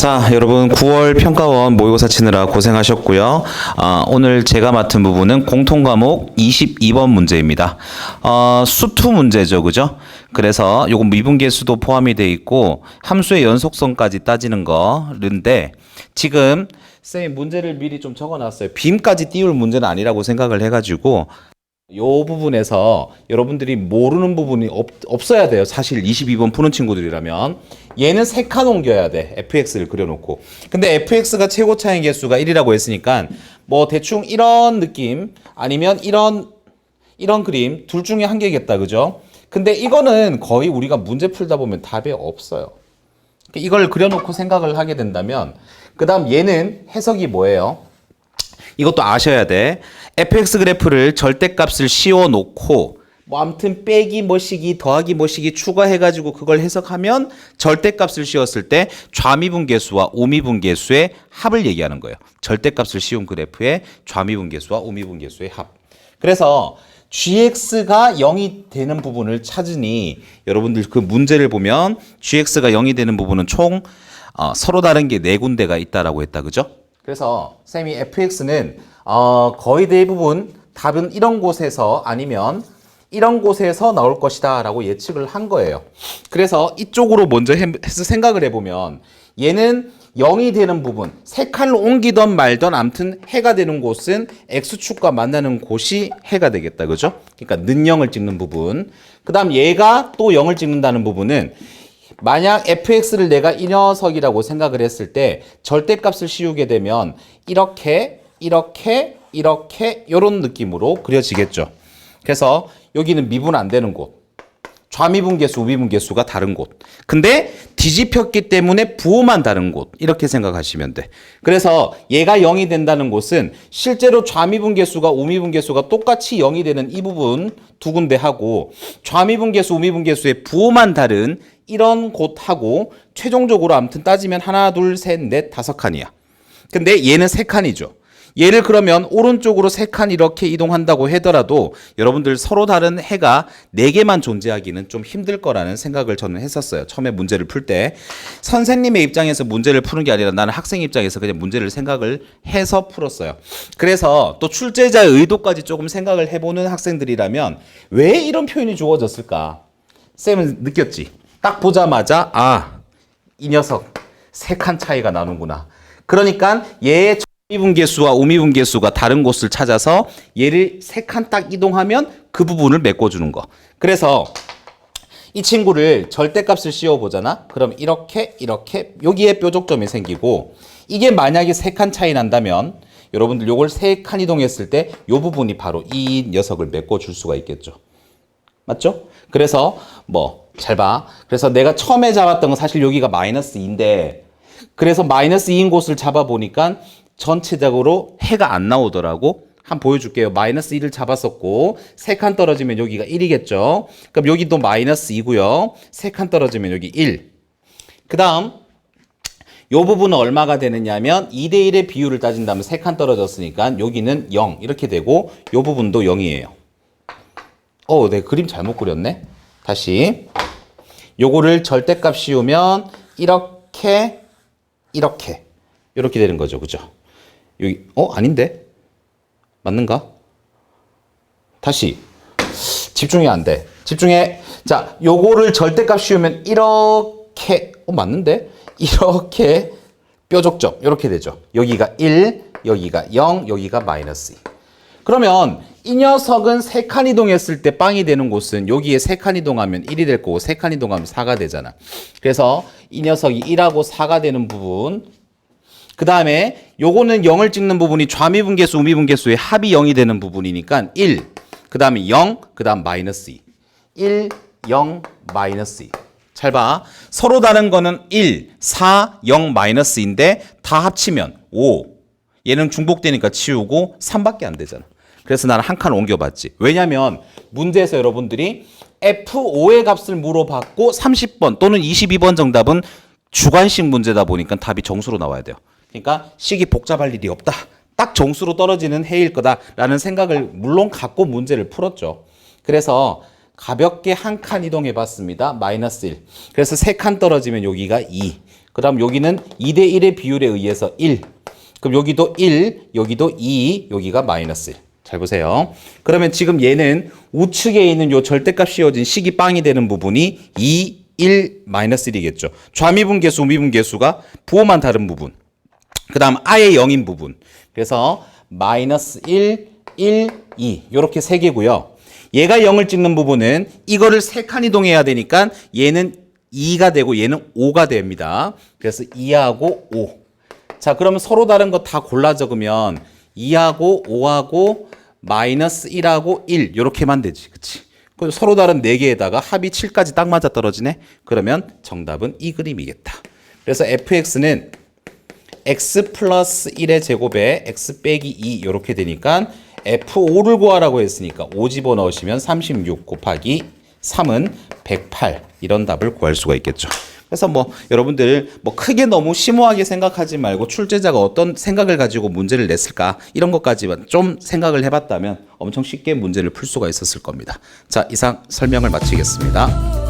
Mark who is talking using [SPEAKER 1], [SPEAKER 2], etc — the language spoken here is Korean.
[SPEAKER 1] 자, 여러분 9월 평가원 모의고사 치느라 고생하셨고요. 오늘 제가 맡은 부분은 공통과목 22번 문제입니다. 수투 문제죠, 그죠? 그래서 요건 미분계수도 포함이 돼 있고 함수의 연속성까지 따지는 거인데 지금 쌤이 문제를 미리 좀 적어놨어요. 빔까지 띄울 문제는 아니라고 생각을 해가지고 요 부분에서 여러분들이 모르는 부분이 없어야 돼요. 사실 22번 푸는 친구들이라면 얘는 세 칸 옮겨야 돼. fx를 그려놓고. 근데 fx가 최고 차이 개수가 1이라고 했으니까 뭐 대충 이런 느낌 아니면 이런 그림 둘 중에 한 개겠다, 그죠? 근데 이거는 거의 우리가 문제 풀다 보면 답이 없어요. 이걸 그려놓고 생각을 하게 된다면 그 다음 얘는 해석이 뭐예요? 이것도 아셔야 돼. fx 그래프를 절대값을 씌워놓고 뭐 아무튼 빼기 뭐시기 더하기 뭐시기 추가해가지고 그걸 해석하면 절대값을 씌웠을 때 좌미분계수와 우미분계수의 합을 얘기하는 거예요. 절대값을 씌운 그래프의 좌미분계수와 우미분계수의 합. 그래서 gx가 0이 되는 부분을 찾으니 여러분들 그 문제를 보면 gx가 0이 되는 부분은 총 서로 다른 게 4군데가 있다라고 했다, 그죠? 그래서 쌤이 fx는 거의 대부분 답은 이런 곳에서 아니면 이런 곳에서 나올 것이다 라고 예측을 한 거예요. 그래서 이쪽으로 먼저 해서 생각을 해보면 얘는 0이 되는 부분, 세 칸을 옮기던 말던 아무튼 해가 되는 곳은 x축과 만나는 곳이 해가 되겠다, 그죠? 그러니까 는 0을 찍는 부분. 그 다음 얘가 또 0을 찍는다는 부분은 만약 fx를 내가 이 녀석이라고 생각을 했을 때 절대값을 씌우게 되면 이렇게 이런 느낌으로 그려지겠죠. 그래서 여기는 미분 안 되는 곳, 좌미분계수, 우미분계수가 다른 곳. 근데 뒤집혔기 때문에 부호만 다른 곳. 이렇게 생각하시면 돼. 그래서 얘가 0이 된다는 곳은 실제로 좌미분계수가 우미분계수가 똑같이 0이 되는 이 부분 두 군데 하고 좌미분계수, 우미분계수의 부호만 다른 이런 곳하고 최종적으로 아무튼 따지면 하나, 둘, 셋, 넷, 5칸이야. 근데 얘는 3칸이죠. 얘를 그러면 오른쪽으로 3칸 이렇게 이동한다고 하더라도 여러분들 서로 다른 해가 4개만 존재하기는 좀 힘들 거라는 생각을 저는 했었어요. 처음에 문제를 풀 때. 선생님의 입장에서 문제를 푸는 게 아니라 나는 학생 입장에서 그냥 문제를 생각을 해서 풀었어요. 그래서 또 출제자의 의도까지 조금 생각을 해보는 학생들이라면 왜 이런 표현이 주어졌을까? 쌤은 느꼈지. 딱 보자마자 이 녀석 3칸 차이가 나는구나. 그러니까 얘의 좌미분계수와 우미분계수가 다른 곳을 찾아서 얘를 3칸 딱 이동하면 그 부분을 메꿔주는 거. 그래서 이 친구를 절대값을 씌워보잖아. 그럼 이렇게 여기에 뾰족점이 생기고 이게 만약에 3칸 차이 난다면 여러분들 요걸 3칸 이동했을 때 요 부분이 바로 이 녀석을 메꿔줄 수가 있겠죠. 맞죠? 그래서 잘 봐. 그래서 내가 처음에 잡았던 건 사실 여기가 -2인데 그래서 -2인 곳을 잡아보니까 전체적으로 해가 안 나오더라고. 한번 보여줄게요. -1을 잡았었고 3칸 떨어지면 여기가 1이겠죠. 그럼 여기도 -2고요. 3칸 떨어지면 여기 1. 그 다음 요 부분은 얼마가 되느냐면 2대1의 비율을 따진다면 3칸 떨어졌으니까 여기는 0 이렇게 되고 요 부분도 0이에요. 내 그림 잘못 그렸네. 다시 요거를 절대값 씌우면 이렇게 되는 거죠. 그죠? 여기 아닌데? 맞는가? 다시 집중이 안 돼. 집중해. 자, 요거를 절대값 씌우면 이렇게 맞는데? 이렇게 뾰족점 이렇게 되죠. 여기가 1, 여기가 0, 여기가 -2. 그러면 이 녀석은 3칸 이동했을 때 빵이 되는 곳은 여기에 3칸 이동하면 1이 될 거고 3칸 이동하면 4가 되잖아. 그래서 이 녀석이 1하고 4가 되는 부분. 그 다음에 요거는 0을 찍는 부분이 좌미분계수, 우미분계수의 합이 0이 되는 부분이니까 1, 그 다음에 0, 그 다음 -2. 1, 0, -2. 잘 봐. 서로 다른 거는 1, 4, 0, -인데 다 합치면 5. 얘는 중복되니까 치우고 3밖에 안 되잖아. 그래서 나는 한 칸 옮겨봤지. 왜냐면 문제에서 여러분들이 F5의 값을 물어봤고 30번 또는 22번 정답은 주관식 문제다 보니까 답이 정수로 나와야 돼요. 그러니까 식이 복잡할 일이 없다. 딱 정수로 떨어지는 해일 거다라는 생각을 물론 갖고 문제를 풀었죠. 그래서 가볍게 한 칸 이동해 봤습니다. -1. 그래서 3칸 떨어지면 여기가 2. 그 다음 여기는 2대1의 비율에 의해서 1. 그럼 여기도 1, 여기도 2, 여기가 마이너스 1. 잘 보세요. 그러면 지금 얘는 우측에 있는 요 절대값 씌워진 식이 빵이 되는 부분이 2, 1, 마이너스 1이겠죠. 좌미분계수, 우미분계수가 부호만 다른 부분. 그 다음 아예 0인 부분. 그래서 마이너스 1, 1, 2 이렇게 세 개고요. 얘가 0을 찍는 부분은 이거를 세 칸 이동해야 되니까 얘는 2가 되고 얘는 5가 됩니다. 그래서 2하고 5. 자, 그러면 서로 다른 거 다 골라 적으면 2하고 5하고 마이너스 1하고 1 이렇게만 되지. 그치? 서로 다른 4개에다가 합이 7까지 딱 맞아 떨어지네. 그러면 정답은 이 그림이겠다. 그래서 fx는 x 플러스 1의 제곱에 x 빼기 2 이렇게 되니까 f5를 구하라고 했으니까 5 집어넣으시면 36 곱하기 3은 108 이런 답을 구할 수가 있겠죠. 그래서 뭐 여러분들 뭐 크게 너무 심오하게 생각하지 말고 출제자가 어떤 생각을 가지고 문제를 냈을까 이런 것까지만 좀 생각을 해봤다면 엄청 쉽게 문제를 풀 수가 있었을 겁니다. 자, 이상 설명을 마치겠습니다.